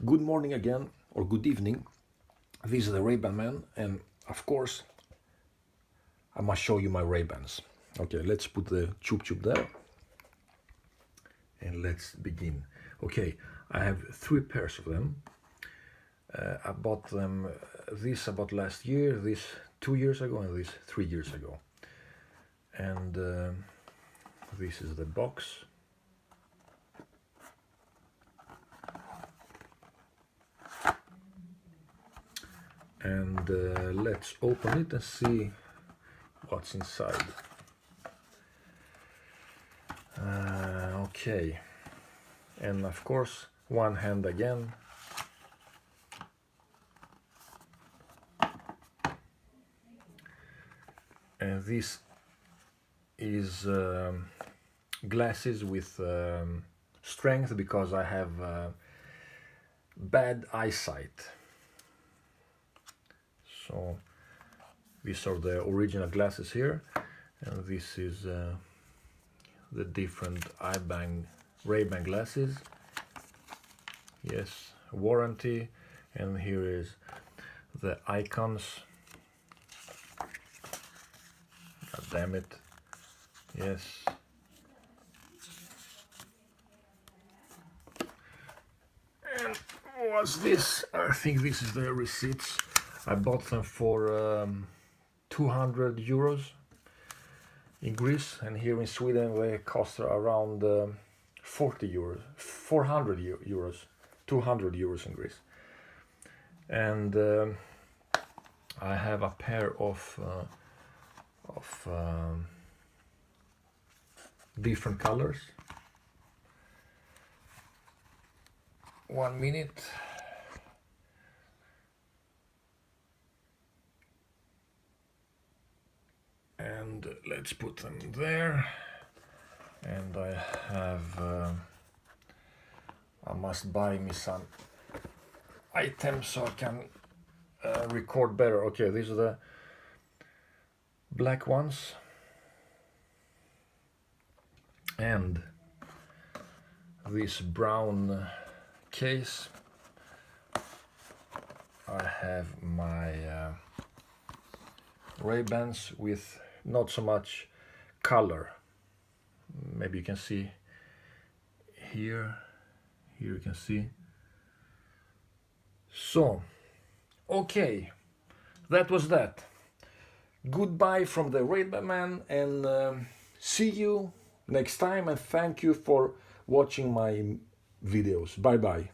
Good morning again, or good evening. This is the Rayban man, and of course, I must show you my Raybans. Okay, let's put the tube there, and let's begin. Okay, I have 3 pairs of them. I bought them, this I bought last year, this 2 years ago, and this 3 years ago. And this is the box. And let's open it and see what's inside. Okay, and of course one hand again. And this is glasses with strength, because I have bad eyesight. So these are the original glasses here, and this is the different Rayban glasses. Yes, warranty, and here is the icons. God damn it. Yes. And what's this? I think this is the receipts. I bought them for 200 euros in Greece, and here in Sweden they cost around 40 euros, 400 euros, 200 euros in Greece. And I have a pair of different colors. 1 minute. And let's put them there. And I have I must buy me some items so I can record better. Okay, these are the black ones, and this brown case. I have my Raybans with not so much color. Maybe you can see here you can see. So okay, that was that. Goodbye from the Rayban man, and see you next time, and thank you for watching my videos. Bye bye.